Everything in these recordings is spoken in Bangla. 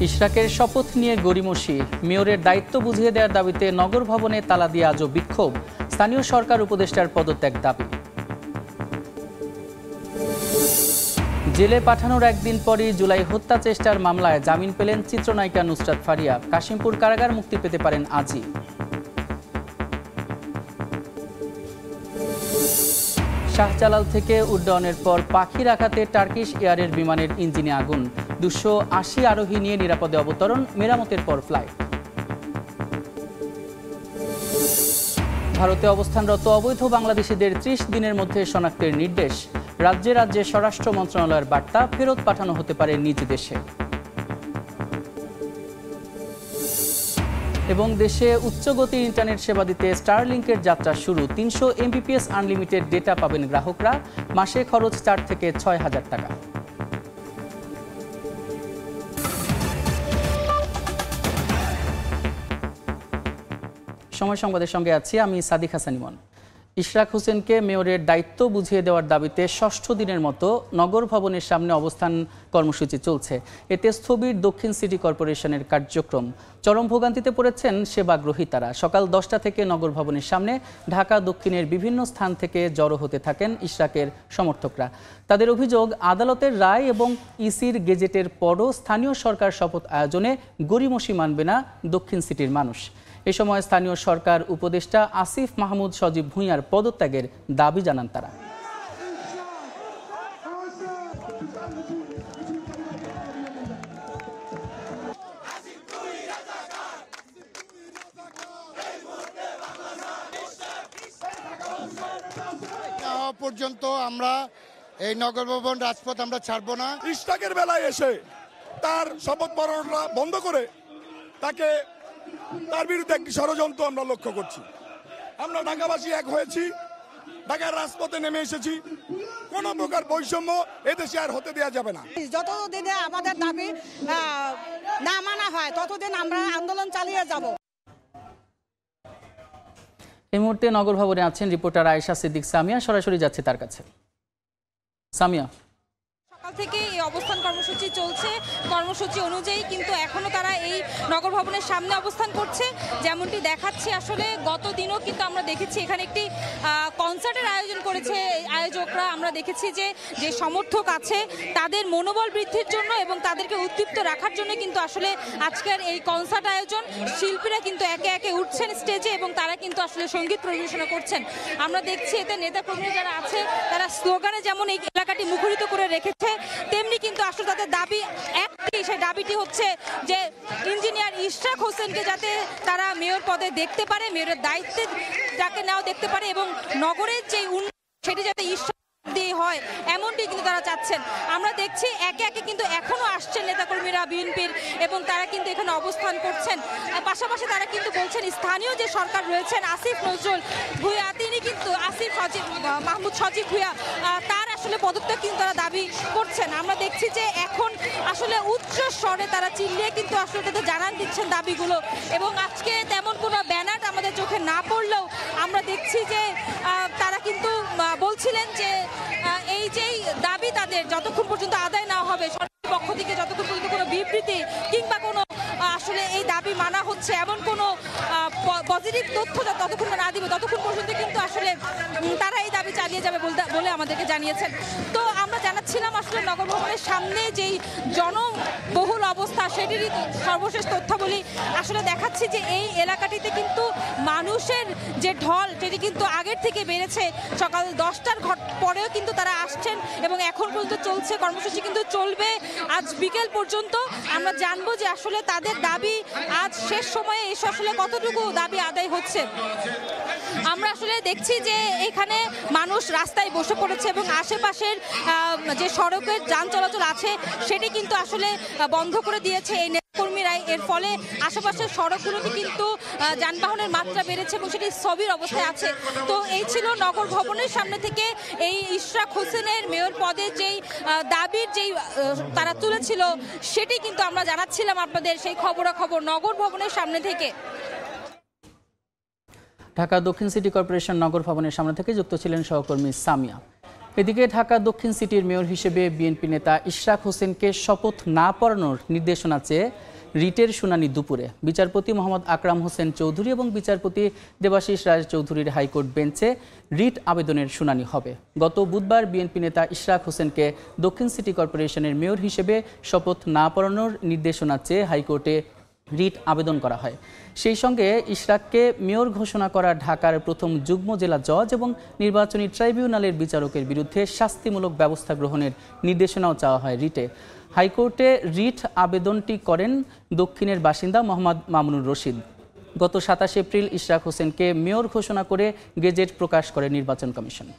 ইশরাকের শপথ নিয়ে গড়িমসি, মেয়রের দায়িত্ব বুঝিয়ে দেওয়ার দাবিতে নগর ভবনে তালা দিয়ে আজও বিক্ষোভ, স্থানীয় সরকার উপদেষ্টার পদত্যাগ দাবি। জেলে পাঠানোর একদিন পরই জুলাই হত্যা চেষ্টার মামলায় জামিন পেলেন চিত্রনায়িকা নুসরাত ফারিয়া। কাশিমপুর কারাগার মুক্তি পেতে পারেন আজই। শাহজালাল থেকে উড্ডয়নের পর পাখির আঘাতে টার্কিশ এয়ারের বিমানের ইঞ্জিনে আগুন, 280 আরোহী নিয়ে নিরাপদে অবতরণ, মেরামতের পর ফ্লাইট। ভারতে অবস্থানরত অবৈধ বাংলাদেশিদের 30 দিনের মধ্যে শনাক্তের নির্দেশ, রাজ্যে রাজ্যে স্বরাষ্ট্র মন্ত্রণালয়ের বার্তা, ফেরত পাঠানো হতে পারে নিজ দেশে। এবং দেশে উচ্চগতির ইন্টারনেট সেবা দিতে স্টারলিংকের যাত্রা শুরু, 300 Mbps আনলিমিটেড ডেটা পাবেন গ্রাহকরা, মাসে খরচ 4 থেকে 6 হাজার টাকা। সময় সংবাদের সঙ্গে আছি আমি সাদিক হাসান ইমন। ইশরাক হোসেনকে মেয়রের দায়িত্ব বুঝিয়ে দেওয়ার দাবিতে 6ষ্ঠ দিনের মতো নগর ভবনের সামনে অবস্থান কর্মসূচি চলছে। এতে স্থবির দক্ষিণ সিটি কর্পোরেশনের কার্যক্রম। চরম ভোগান্তিতে পড়েছেন সেবাগ্রহীতারা। সকাল 10টা থেকে নগর ভবনের সামনে ঢাকা দক্ষিণের বিভিন্ন স্থান থেকে জড়ো হতে থাকেন ইশরাকের সমর্থকরা। তাদের অভিযোগ, আদালতের রায় এবং ইসির গেজেটের পরও স্থানীয় সরকার শপথ আয়োজনে গড়িমসি মানবে না দক্ষিণ সিটির মানুষ। এ সময় স্থানীয় সরকার উপদেষ্টা আসিফ মাহমুদ সজীব ভুঁইয়ার পদত্যাগের দাবি জানান তারা। পর্যন্ত আমরা এই নগর ভবন রাজপথ আমরা ছাড়বো না। ইশরাকের বেলায় এসে তার শপথ পড়ানোটা বন্ধ করে তার বিরুদ্ধে একটি ষড়যন্ত্র আমরা লক্ষ্য করছি। আমরা ঢাকাবাসী এক হয়েছি, ঢাকার রাজপথে নেমে এসেছি। কোন প্রকার বৈষম্য এদেশে আর হতে দেওয়া যাবে না। যতদিনে আমাদের দাবি না মানা হয় ততদিন আমরা আন্দোলন চালিয়ে যাব। এই মুহূর্তে নগর ভবনে আছেন রিপোর্টার আয়েশা সিদ্দিক সামিয়া, সরাসরি যাচ্ছে তার কাছে। সামিয়া, সকাল থেকে এই অবস্থান কর্মসূচি চলছে। কর্মসূচি অনুযায়ী কিন্তু এখনো তারা এই নগর ভবনের সামনে অবস্থান করছে। যেমনটি দেখাচ্ছি, আসলে গত দিনও কিন্তু আমরা দেখেছি এখানে একটি কনসার্টের আয়োজন করেছে আয়োজকরা। আমরা দেখেছি যে সমর্থক আছে তাদের মনোবল বৃদ্ধির জন্য এবং তাদেরকে উদ্দীপ্ত রাখার জন্য কিন্তু আসলে আজকের এই কনসার্ট আয়োজন। শিল্পীরা কিন্তু একে একে উঠছেন স্টেজে এবং তারা কিন্তু আসলে সঙ্গীত পরিবেশনা করছেন। আমরা দেখছি এতে নেতাকর্মী যারা আছে তারা স্লোগানে যেমন এই এলাকাটি মুখরিত করে রেখেছে, তেমনি কিন্তু আসলে তাদের দাবি একটি, সেই দাবিটি হচ্ছে যে ইঞ্জিনিয়ার ইশরাক হোসেনকে যাতে তারা মেয়র পদে দেখতে পারে, মেয়রের দায়িত্বে যাকে নাও দেখতে পারে এবং নগরের যে উন্নয়ন সেটি যাতে ইশরাক দিয়ে হয়, এমনটি কিন্তু তারা চাচ্ছেন। আমরা দেখছি একে একে কিন্তু এখনো আসছেন নেতাকর্মীরা বিএনপির এবং তারা কিন্তু এখানে অবস্থান করছেন। পাশাপাশি তারা কিন্তু বলছেন স্থানীয় যে সরকার রয়েছেন আসিফ নজরুল ভুঁইয়া, তিনি কিন্তু আসিফ মাহমুদ সজীব ভুঁইয়া তার আসলে পদত্যাগ কিন্তু তারা দাবি করছেন। আমরা দেখছি যে এখন আসলে উচ্চ স্বরে তারা চিল্লিয়ে কিন্তু আসলে তাদের জানান দিচ্ছেন দাবিগুলো এবং আজকে তেমন কোনো ব্যানার আমাদের চোখে না পড়লেও আমরা দেখছি যে তারা কিন্তু বলছিলেন যে এই যেই দাবি তাদের যতক্ষণ পর্যন্ত আদায় না হবে, সরকারের পক্ষ থেকে যতক্ষণ পর্যন্ত কোনো বিবৃতি কিংবা কোনো আসলে এই দাবি মানা হচ্ছে এমন কোনো পজিটিভ তথ্য ততক্ষণ না দিবে ততক্ষণ পর্যন্ত কিন্তু আসলে তারা এই দাবি চালিয়ে যাবে বলে আমাদেরকে জানিয়েছেন। তো আমরা জানাচ্ছিলাম আসলে নগর ভবনের সামনে যেই জনবহুল অবস্থা সেটিরই সর্বশেষ তথ্যাবলী আসলে দেখাচ্ছি যে এই এলাকাটিতে কিন্তু মানুষের যে ঢল সেটি কিন্তু আগের থেকে বেড়েছে। সকাল 10টার পরেও কিন্তু তারা আসছেন এবং এখন পর্যন্ত চলছে, কর্মসূচি কিন্তু চলবে আজ বিকেল পর্যন্ত। আমরা জানবো যে আসলে তাদের দাবি আজ শেষ সময়ে এসে আসলে কতটুকু দাবি আদায় হচ্ছে। আমরা আসলে দেখছি যে এখানে মানুষ রাস্তায় বসে পড়েছে এবং আশেপাশের যে সড়কের যান চলাচল আছে সেটি কিন্তু আসলে বন্ধ করে দিয়েছে এই নেতাকর্মীরাই। এর ফলে আশেপাশের সড়কগুলোতে কিন্তু যানবাহনের মাত্রা বেড়েছে এবং সেটি স্থবির অবস্থায় আছে। তো এই ছিল নগর ভবনের সামনে থেকে এই ইশরাক হোসেনের মেয়র পদের যেই দাবির যেই তারা তুলেছিল সেটি কিন্তু আমরা জানাচ্ছিলাম আপনাদের সেই খবরাখবর নগর ভবনের সামনে থেকে। ঢাকা দক্ষিণ সিটি কর্পোরেশন নগর ভবনের সামনে থেকে যুক্ত ছিলেন সহকর্মী সামিয়া। এদিকে ঢাকা দক্ষিণ সিটির মেয়র হিসেবে বিএনপি নেতা ইশরাক হোসেনকে শপথ না পড়ানোর নির্দেশনা চেয়ে রিটের শুনানি দুপুরে বিচারপতি মোহাম্মদ আকরাম হোসেন চৌধুরী এবং বিচারপতি দেবাশিস রায় চৌধুরীর হাইকোর্ট বেঞ্চে রিট আবেদনের শুনানি হবে। গত বুধবার বিএনপি নেতা ইশরাক হোসেনকে দক্ষিণ সিটি কর্পোরেশনের মেয়র হিসেবে শপথ না পড়ানোর নির্দেশনা চেয়ে হাইকোর্টে রিট আবেদন করা হয়। সেই সঙ্গে ইশরাককে মেয়র ঘোষণা করা ঢাকার প্রথম যুগ্ম জেলা জজ এবং নির্বাচনী ট্রাইব্যুনালের বিচারকের বিরুদ্ধে শাস্তিমূলক ব্যবস্থা গ্রহণের নির্দেশনাও চাওয়া হয় রিটে। হাইকোর্টে রিট আবেদনটি করেন দক্ষিণের বাসিন্দা মোহাম্মদ মামুনুর রশিদ। গত 27 এপ্রিল ইশরাক হোসেনকে মেয়র ঘোষণা করে গেজেট প্রকাশ করে নির্বাচন কমিশন।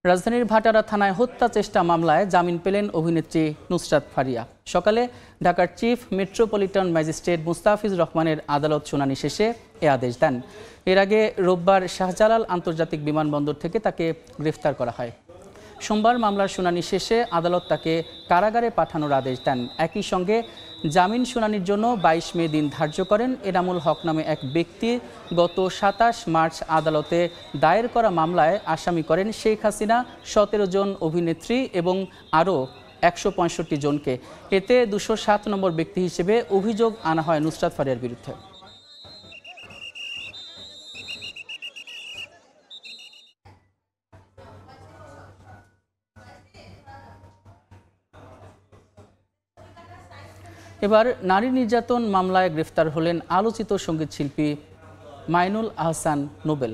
রাজধানীর ভাটারা থানায় হত্যা চেষ্টা মামলায় জামিন পেলেন অভিনেত্রী নুসরাত ফারিয়া। সকালে ঢাকার চিফ মেট্রোপলিটন ম্যাজিস্ট্রেট মুস্তাফিজুর রহমানের আদালত শুনানি শেষে এ আদেশ দেন। এর আগে রোববার শাহজালাল আন্তর্জাতিক বিমানবন্দর থেকে তাকে গ্রেফতার করা হয়। সোমবার মামলার শুনানি শেষে আদালত তাকে কারাগারে পাঠানোর আদেশ দেন। একই সঙ্গে জামিন শুনানির জন্য 22 মে দিন ধার্য করেন। এনামুল হক নামে এক ব্যক্তি গত 27 মার্চ আদালতে দায়ের করা মামলায় আসামি করেন শেখ হাসিনা, 17 জন অভিনেত্রী এবং আরও 165 জনকে। এতে 207 নম্বর ব্যক্তি হিসেবে অভিযোগ আনা হয় নুসরাত ফারিয়ার বিরুদ্ধে। এবার নারী নির্যাতন মামলায় গ্রেফতার হলেন আলোচিত সঙ্গীত শিল্পী মাইনুল আহসান নোবেল।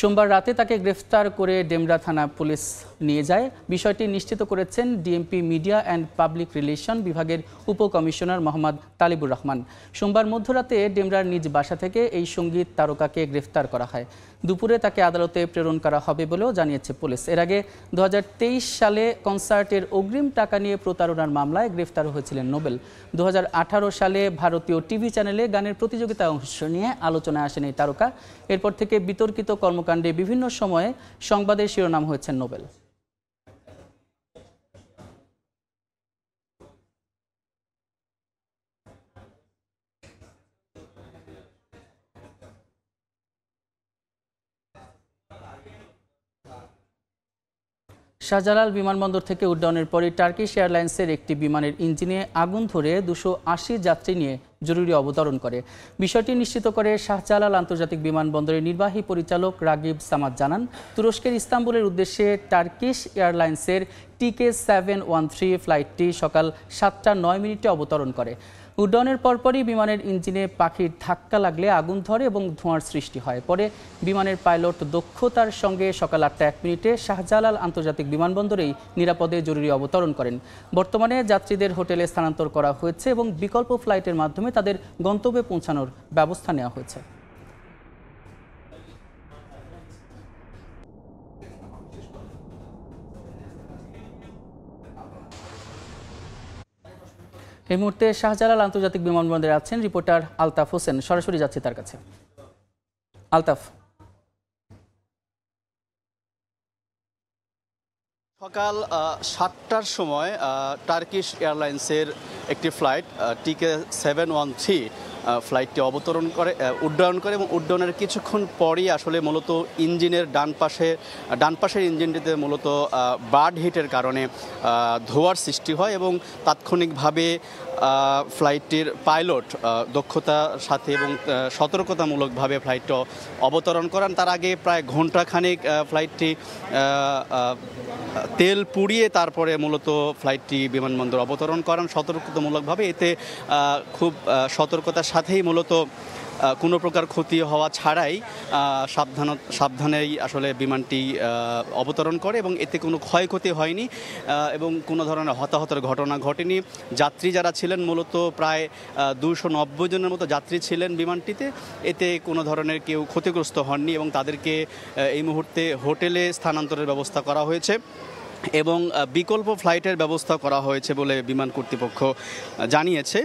সোমবার রাতে তাকে গ্রেফতার করে ডেমরা থানা পুলিশ নিয়ে যায়। বিষয়টি নিশ্চিত করেছেন DMP media and public relation বিভাগের উপকমিশনার মোহাম্মদ তালিবুর রহমান। সোমবার মধ্যরাতে ডেমরার নিজ বাসা থেকে এই সঙ্গীত তারকাকে গ্রেফতার করা হয়। দুপুরে তাকে আদালতে প্রেরণ করা হবে বলেও জানিয়েছে পুলিশ। এর আগে 2023 সালে কনসার্টের অগ্রিম টাকা নিয়ে প্রতারণার মামলায় গ্রেফতার হয়েছিলেন নোবেল। 2018 সালে ভারতীয় টিভি চ্যানেলে গানের প্রতিযোগিতায় অংশ নিয়ে আলোচনায় আসেন এই তারকা। এরপর থেকে বিতর্কিত কর্মকাণ্ডে বিভিন্ন সময়ে সংবাদের শিরোনাম হয়েছেন নোবেল। শাহজালাল বিমানবন্দর থেকে উড্ডয়নের পরই টার্কিশ এয়ারলাইন্সের একটি বিমানের ইঞ্জিনে আগুন ধরে 280 যাত্রী নিয়ে জরুরি অবতরণ করে। বিষয়টি নিশ্চিত করে শাহজালাল আন্তর্জাতিক বিমানবন্দরের নির্বাহী পরিচালক রাগিব সামাদ জানান, তুরস্কের ইস্তাম্বুলের উদ্দেশ্যে টার্কিশ এয়ারলাইন্সের TK713 ফ্লাইটটি সকাল 7:09 অবতরণ করে। উড্ডয়নের পরপরই বিমানের ইঞ্জিনে পাখির ধাক্কা লাগলে আগুন ধরে এবং ধোঁয়ার সৃষ্টি হয়। পরে বিমানের পাইলট দক্ষতার সঙ্গে সকাল 8:01 শাহজালাল আন্তর্জাতিক বিমানবন্দরেই নিরাপদে জরুরি অবতরণ করেন। বর্তমানে যাত্রীদের হোটেলে স্থানান্তর করা হয়েছে এবং বিকল্প ফ্লাইটের মাধ্যমে তাদের গন্তব্যে পৌঁছানোর ব্যবস্থা নেওয়া হয়েছে। এই মুহূর্তে শাহজালাল আন্তর্জাতিক বিমানবন্দরে আছেন রিপোর্টার আলতাফ হোসেন। সরাসরি যাচ্ছি তার কাছে। আলতাফ, সকাল 7টার সময় টার্কিশ এয়ারলাইন্সের একটি ফ্লাইট TK713 ফ্লাইটটি উড্ডয়ন করে এবং উড্ডয়নের কিছুক্ষণ পরই আসলে মূলত ইঞ্জিনের ডান পাশের ইঞ্জিনটিতে মূলত বার্ড হিটের কারণে ধোঁয়ার সৃষ্টি হয় এবং তাৎক্ষণিকভাবে ফ্লাইটটির পাইলট দক্ষতার সাথে এবং সতর্কতামূলকভাবে ফ্লাইটটি অবতরণ করেন। তার আগে প্রায় ঘণ্টাখানেক ফ্লাইটটি তেল পুড়িয়ে তারপরে মূলত ফ্লাইটটি বিমানবন্দর অবতরণ করেন সতর্কতামূলকভাবে। এতে খুব সতর্কতার সাথেই মূলত কোনো প্রকার ক্ষতি হওয়া ছাড়াই সাবধানেই আসলে বিমানটি অবতরণ করে এবং এতে কোনো ক্ষয়ক্ষতি হয়নি এবং কোনো ধরনের হতাহতের ঘটনা ঘটেনি। যাত্রী যারা ছিলেন মূলত প্রায় 290 জনের মতো যাত্রী ছিলেন বিমানটিতে। এতে কোনো ধরনের কেউ ক্ষতিগ্রস্ত হননি এবং তাদেরকে এই মুহূর্তে হোটেলে স্থানান্তরের ব্যবস্থা করা হয়েছে এবং বিকল্প ফ্লাইটের ব্যবস্থা করা হয়েছে বলে বিমান কর্তৃপক্ষ জানিয়েছে।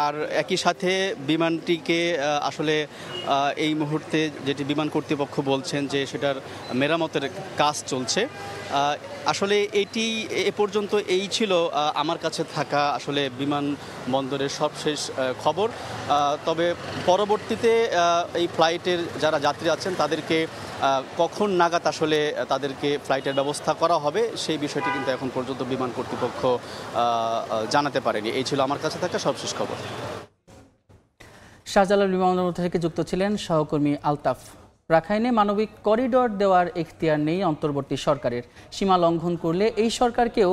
আর একই সাথে বিমানটিকে আসলে এই মুহূর্তে যেটি বিমান কর্তৃপক্ষ বলছেন যে সেটার মেরামতের কাজ চলছে। আসলে এটি এ পর্যন্ত এই ছিল আমার কাছে থাকা আসলে বিমানবন্দরের সবশেষ খবর। তবে পরবর্তীতে এই ফ্লাইটের যারা যাত্রী আছেন তাদেরকে কখন নাগাদ আসলে তাদেরকে ফ্লাইটের ব্যবস্থা করা হবে সেই বিষয়টি কিন্তু এখন পর্যন্ত বিমান কর্তৃপক্ষ জানাতে পারেনি। এই ছিল আমার কাছে থাকা সবশেষ খবর। শাহজালাল বিমানবন্দর থেকে যুক্ত ছিলেন সহকর্মী আলতাফ। রাখাইনে মানবিক করিডর দেওয়ার এখতিয়ার নেই অন্তর্বর্তী সরকারের। সীমা লঙ্ঘন করলে এই সরকারকেও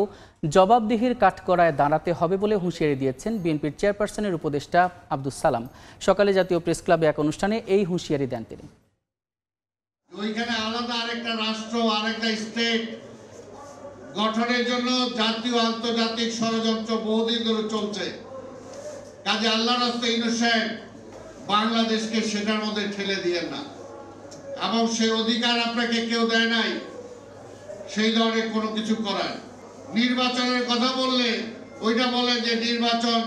জবাবদিহির কাঠগড়ায় দাঁড়াতে হবে বলে হুঁশিয়ারি দিয়েছেন বিএনপির চেয়ারপারসনের উপদেষ্টা আব্দুস সালাম। সকালে জাতীয় প্রেস ক্লাবে এক অনুষ্ঠানে এই হুঁশিয়ারি দেন তিনি। ওইখানে আলাদা আরেকটা রাষ্ট্র, আরেকটা স্টেট গঠনের জন্য জাতীয় আন্তর্জাতিক ষড়যন্ত্র বহুদিন ধরে চলছে। কাজে আল্লাহর রাস্তে ইনোসেন্ট বাংলাদেশকে সেটার মধ্যে ঠেলে দিয়ে না, এবং সেই অধিকার আপনাকে কেউ দেয় নাই সেই ধরনের কোনো কিছু করার। নির্বাচনের কথা বললে ওইটা বলে যে নির্বাচন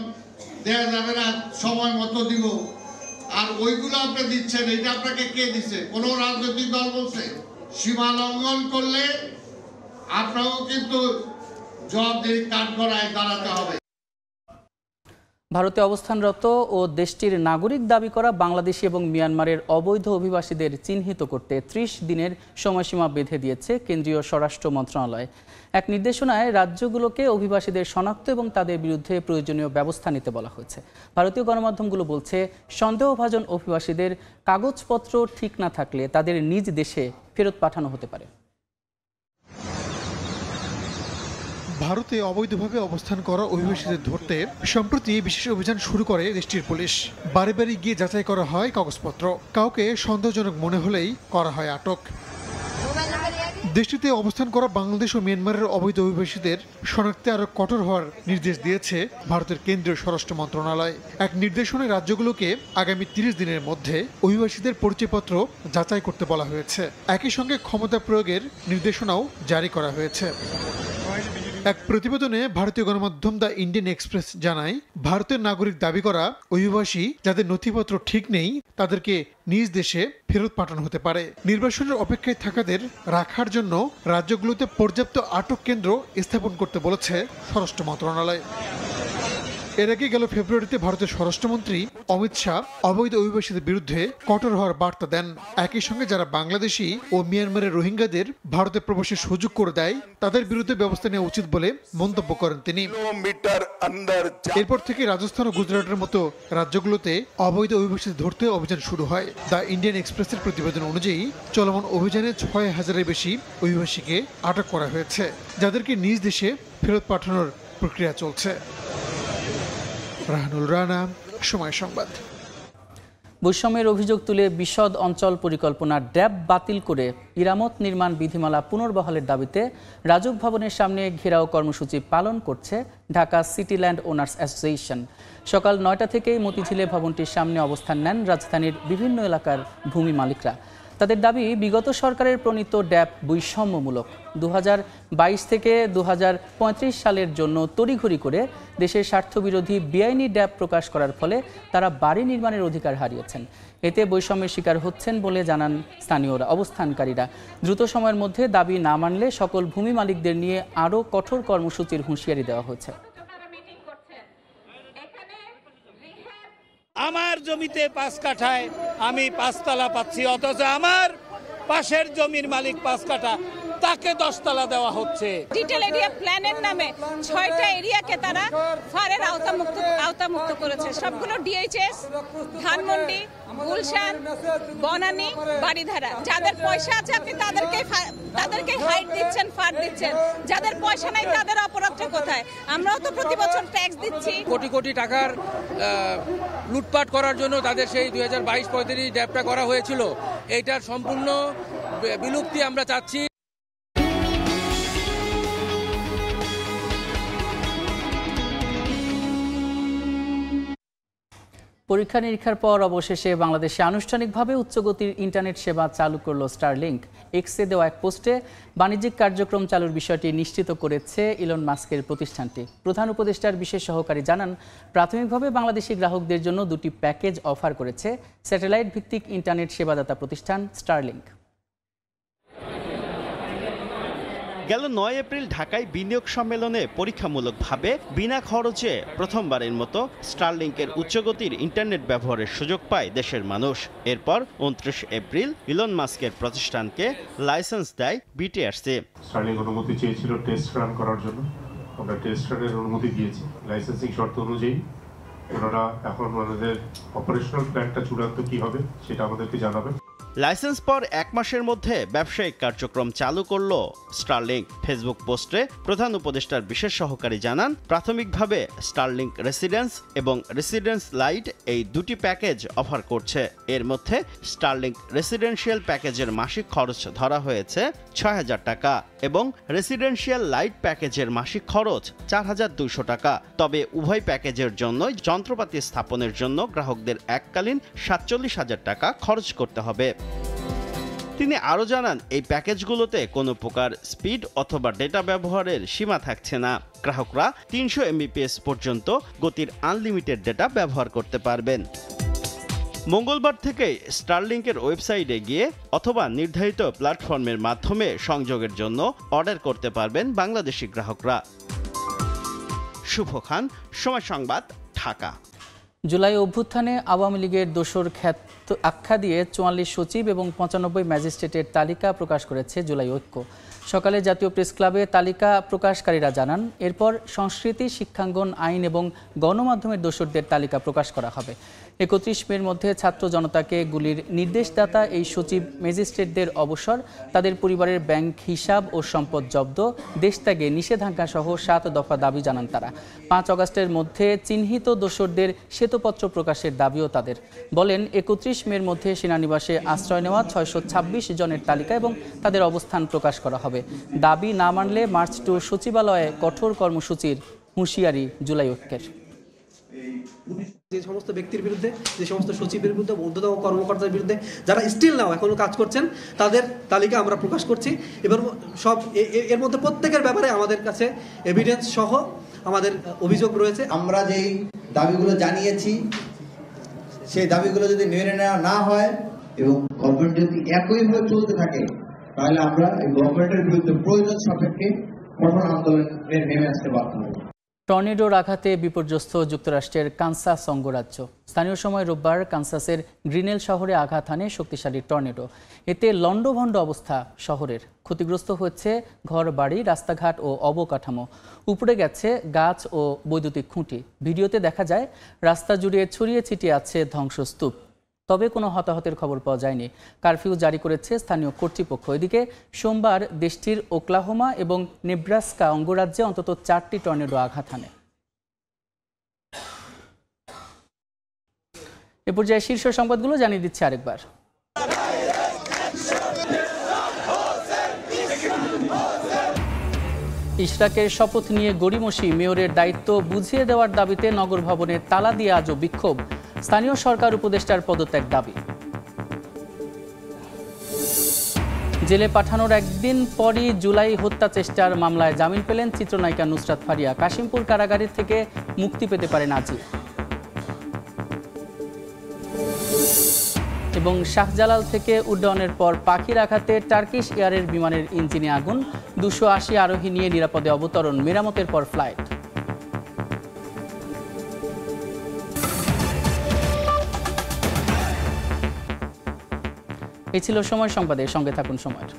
দেওয়া যাবে না, সময় মতো দিব, আর ওইগুলো আপনি দিচ্ছেন, এটা আপনাকে কে দিচ্ছে? কোনো রাজনৈতিক দল বলছে? সীমা লঙ্ঘন করলে আপনাকেও কিন্তু জবাবদিহির কাঠগড়ায় দাঁড়াতে হবে। ভারতে অবস্থানরত ও দেশটির নাগরিক দাবি করা বাংলাদেশি এবং মিয়ানমারের অবৈধ অভিবাসীদের চিহ্নিত করতে 30 দিনের সময়সীমা বেঁধে দিয়েছে কেন্দ্রীয় স্বরাষ্ট্র মন্ত্রণালয়। এক নির্দেশনায় রাজ্যগুলোকে অভিবাসীদের শনাক্ত এবং তাদের বিরুদ্ধে প্রয়োজনীয় ব্যবস্থা নিতে বলা হয়েছে। ভারতীয় গণমাধ্যমগুলো বলছে, সন্দেহভাজন অভিবাসীদের কাগজপত্র ঠিক না থাকলে তাদের নিজ দেশে ফেরত পাঠানো হতে পারে। ভারতে অবৈধভাবে অবস্থান করা অভিবাসীদের ধরতে সম্প্রতি বিশেষ অভিযান শুরু করে দেশটির পুলিশ। বাড়ি বাড়ি গিয়ে যাচাই করা হয় কাগজপত্র, কাউকে সন্দেহজনক মনে হলেই করা হয় আটক। দেশটিতে অবস্থান করা বাংলাদেশ ও মিয়ানমারের অবৈধ অভিবাসীদের শনাক্তে আরো কঠোর হওয়ার নির্দেশ দিয়েছে ভারতের কেন্দ্রীয় স্বরাষ্ট্র মন্ত্রণালয়। এক নির্দেশনায় রাজ্যগুলোকে আগামী 30 দিনের মধ্যে অভিবাসীদের পরিচয়পত্র যাচাই করতে বলা হয়েছে। একই সঙ্গে ক্ষমতা প্রয়োগের নির্দেশনাও জারি করা হয়েছে। এক প্রতিবেদনে ভারতীয় গণমাধ্যম দ্য ইন্ডিয়ান এক্সপ্রেস জানায়, ভারতের নাগরিক দাবি করা অভিবাসী যাদের নথিপত্র ঠিক নেই তাদেরকে নিজ দেশে ফেরত পাঠানো হতে পারে। নির্বাচনের অপেক্ষায় থাকাদের রাখার জন্য রাজ্যগুলোতে পর্যাপ্ত আটক কেন্দ্র স্থাপন করতে বলেছে স্বরাষ্ট্র মন্ত্রণালয়। এর আগে গেল ফেব্রুয়ারিতে ভারতের স্বরাষ্ট্রমন্ত্রী অমিত শাহ অবৈধ অভিবাসীদের বিরুদ্ধে কঠোর হওয়ার বার্তা দেন। একই সঙ্গে যারা বাংলাদেশি ও মিয়ানমারের রোহিঙ্গাদের ভারতে প্রবেশের সুযোগ করে দেয় তাদের বিরুদ্ধে ব্যবস্থা নেওয়া উচিত বলে মন্তব্য করেন তিনি। এরপর থেকে রাজস্থান ও গুজরাটের মতো রাজ্যগুলোতে অবৈধ অভিবাসীদের ধরতে অভিযান শুরু হয়। দ্য ইন্ডিয়ান এক্সপ্রেসের প্রতিবেদন অনুযায়ী চলমান অভিযানে 6000-এর বেশি অভিবাসীকে আটক করা হয়েছে, যাদেরকে নিজ দেশে ফেরত পাঠানোর প্রক্রিয়া চলছে। রাহানুল রানা, সময় সংবাদ। বৈষম্যের অভিযোগ তুলে বিশদ অঞ্চল পরিকল্পনার ড্যাব বাতিল করে ইরামত নির্মাণ বিধিমালা পুনর্বহালের দাবিতে রাজউক ভবনের সামনে ঘেরাও কর্মসূচি পালন করছে Dhaka city land owners association. সকাল 9টা থেকেই মতিঝিলে ভবনটির সামনে অবস্থান নেন রাজধানীর বিভিন্ন এলাকার ভূমি মালিকরা। তাদের দাবি, বিগত সরকারের প্রণীত ড্যাব বৈষম্যমূলক। 2022 থেকে 2035 সালের জন্য তড়িঘড়ি করে দেশের স্বার্থবিরোধী বেআইনি ড্যাব প্রকাশ করার ফলে তারা বাড়ি নির্মাণের অধিকার হারিয়েছেন। এতে বৈষম্যের শিকার হচ্ছেন বলে জানান স্থানীয়রা। অবস্থানকারীরা দ্রুত সময়ের মধ্যে দাবি না মানলে সকল ভূমি মালিকদের নিয়ে আরও কঠোর কর্মসূচির হুঁশিয়ারি দেওয়া হয়েছে। আমার জমিতে 5 কাঠায় আমি 5 তলা পাচ্ছি, অথচ আমার পাশের জমির মালিক 5 কাঠা, তাকে 10 তলা দেওয়া হচ্ছে। ডিটেল এরিয়া প্ল্যানের নামে 6টা এরিয়াকে তারা ফারের আওতামুক্ত করেছে। সবগুলো ডিএইচএস, ধানমন্ডি, গুলশান, বনানী, বাড়িধারা। যাদের পয়সা আছে আপনি তাদেরকে হাইট দিচ্ছেন, ফার দিচ্ছেন। যাদের পয়সা নাই তাদের অপরাধটা কোথায়? আমরাও তো প্রতি বছর ট্যাক্স দিচ্ছি। কোটি কোটি টাকার লুটপাট করার জন্য তাদের সেই 2022-35 ড্যাবটা করা হয়েছিল। এইটার সম্পূর্ণ বিলুপ্তি আমরা চাচ্ছি। পরীক্ষা নিরীক্ষার পর অবশেষে বাংলাদেশে আনুষ্ঠানিকভাবে উচ্চগতির ইন্টারনেট সেবা চালু করল স্টারলিংক। এক্সে দেওয়া এক পোস্টে বাণিজ্যিক কার্যক্রম চালুর বিষয়টি নিশ্চিত করেছে ইলন মাস্কের প্রতিষ্ঠানটি। প্রধান উপদেষ্টার বিশেষ সহকারী জানান, প্রাথমিকভাবে বাংলাদেশি গ্রাহকদের জন্য 2টি প্যাকেজ অফার করেছে স্যাটেলাইট ভিত্তিক ইন্টারনেট সেবাদাতা প্রতিষ্ঠান স্টারলিংক। গেল 9 এপ্রিল ঢাকায় বিনিয়োগ সম্মেলনে পরীক্ষামূলকভাবে বিনা খরচে প্রথমবারের মতো স্টারলিংকের উচ্চগতির ইন্টারনেট ব্যবহারের সুযোগ পায় দেশের মানুষ। এরপর 29 এপ্রিল ইলন মাস্কের প্রতিষ্ঠানকে লাইসেন্স দেয় বিটিআরসি। স্টারলিংক অনুমতি চেয়েছিল টেস্ট রান করার জন্য, আমরা টেস্ট রানের অনুমতি দিয়েছি লাইসেন্সিং শর্ত অনুযায়ী। ওনারা এখন আমাদের অপারেশনাল প্ল্যানটা চূড়ান্ত কি হবে সেটা আমাদেরকে জানাবেন। লাইসেন্স পর 1 মাসের মধ্যে ব্যবসায়িক কার্যক্রম চালু করল স্টারলিংক। ফেসবুক পোস্টে প্রধান উপদেষ্টার বিশেষ সহকারী জানান, প্রাথমিকভাবে স্টারলিংক রেসিডেন্স এবং রেসিডেন্স লাইট এই দুটি প্যাকেজ অফার করছে। এর মধ্যে স্টারলিংক রেসিডেন্সিয়াল প্যাকেজের মাসিক খরচ ধরা হয়েছে ৬,০০০ টাকা এবং রেসিডেন্সিয়াল লাইট প্যাকেজের মাসিক খরচ ৪,২০০ টাকা। তবে উভয় প্যাকেজের জন্যই যন্ত্রপাতি স্থাপনের জন্য গ্রাহকদের এককালীন ৪৭,০০০ টাকা খরচ করতে হবে। তিনি আরও জানান, এই প্যাকেজগুলোতে কোনো প্রকার স্পিড অথবা ডেটা ব্যবহারের সীমা থাকছে না। গ্রাহকরা ৩০০ MBps পর্যন্ত গতির আনলিমিটেড ডেটা ব্যবহার করতে পারবেন। মঙ্গলবার থেকে স্টারলিংকের ওয়েবসাইটে গিয়ে অথবা নির্ধারিত প্ল্যাটফর্মের মাধ্যমে সংযোগের জন্য অর্ডার করতে পারবেন বাংলাদেশি গ্রাহকরা। শুভ খান, সময় সংবাদ, ঢাকা। জুলাই অভ্যুত্থানে আওয়ামী লীগের দোসর খ্যাত আখ্যা দিয়ে ৪৪ সচিব এবং ৯৫ ম্যাজিস্ট্রেটের তালিকা প্রকাশ করেছে জুলাই ঐক্য। সকালে জাতীয় প্রেস ক্লাবে তালিকা প্রকাশকারীরা জানান, এরপর সংস্কৃতি, শিক্ষাঙ্গন, আইন এবং গণমাধ্যমের দোসরদের তালিকা প্রকাশ করা হবে। ৩১ মের মধ্যে ছাত্র জনতাকে গুলির নির্দেশদাতা এই সচিব ম্যাজিস্ট্রেটদের অবসর, তাদের পরিবারের ব্যাংক হিসাব ও সম্পদ জব্দ, দেশত্যাগে নিষেধাজ্ঞা সহ ৭ দফা দাবি জানান তারা। ৫ আগস্টের মধ্যে চিহ্নিত দোসরদের শ্বেতপত্র প্রকাশের দাবিও তাদের। বলেন, ৩১ মের মধ্যে সেনানিবাসে আশ্রয় নেওয়া ৬২৬ জনের তালিকা এবং তাদের অবস্থান প্রকাশ করা হবে। দাবি না মানলে মার্চ টু সচিবালয়ে কঠোর কর্মসূচির হুঁশিয়ারি জুলাই ঐক্যের। যে সমস্ত ব্যক্তির বিরুদ্ধে, যে সমস্ত সচিবের বিরুদ্ধে, ঊর্ধ্বতম কর্মকর্তার বিরুদ্ধে যারা স্টিল নাও এখনো কাজ করছেন, তাদের তালিকা আমরা প্রকাশ করছি। এবং সব এর মধ্যে প্রত্যেকের ব্যাপারে আমাদের কাছে এভিডেন্স সহ আমাদের অভিযোগ রয়েছে। আমরা যেই দাবিগুলো জানিয়েছি সেই দাবিগুলো যদি মেনে নেওয়া না হয় এবং গভর্নমেন্ট যদি একইভাবে চলতে থাকে, তাহলে আমরা এই গভর্নমেন্টের বিরুদ্ধে প্রয়োজন সাপেক্ষে কঠোর আন্দোলনে নেমে আসতে বাধ্য হব। টর্নেডোর আঘাতে বিপর্যস্ত যুক্তরাষ্ট্রের কানসাস অঙ্গরাজ্য। স্থানীয় সময় রোববার কানসাসের গ্রিনেল শহরে আঘাত হানে শক্তিশালী টর্নেডো। এতে লণ্ডভণ্ড অবস্থা শহরের। ক্ষতিগ্রস্ত হচ্ছে ঘর বাড়ি, রাস্তাঘাট ও অবকাঠামো। উপড়ে গেছে গাছ ও বৈদ্যুতিক খুঁটি। ভিডিওতে দেখা যায় রাস্তা জুড়ে ছড়িয়ে ছিটিয়ে আছে ধ্বংসস্তূপ। তবে কোনো হতাহতের খবর পাওয়া যায়নি। কারফিউ জারি করেছে স্থানীয় কর্তৃপক্ষ। এদিকে সোমবার দেশটির ওকলাহোমা এবং নেব্রাস্কা অঙ্গরাজ্যে অন্তত 4টি টর্নেডো আঘাত হানে। এ পর্যায়ে শীর্ষ সংবাদগুলো জানিয়ে দিচ্ছে আরেকবার। ইশরাকের শপথ নিয়ে গড়িমসি, মেয়রের দায়িত্ব বুঝিয়ে দেওয়ার দাবিতে নগর ভবনের তালা দিয়ে আজও বিক্ষোভ। স্থানীয় সরকার উপদেষ্টার পদত্যাগ দাবি। জেলে পাঠানোর একদিন পরই জুলাই হত্যা চেষ্টার মামলায় জামিন পেলেন চিত্রনায়িকা নুসরাত ফারিয়া। কাশিমপুর কারাগারের থেকে মুক্তি পেতে পারেন আজই। এবং শাহজালাল থেকে উড্ডয়নের পর পাখির আঘাতে টার্কিশ এয়ারের বিমানের ইঞ্জিনে আগুন। 280 আরোহী নিয়ে নিরাপদে অবতরণ, মেরামতের পর ফ্লাইট। এই ছিল সময় সংবাদের সঙ্গে থাকুন সময়ের।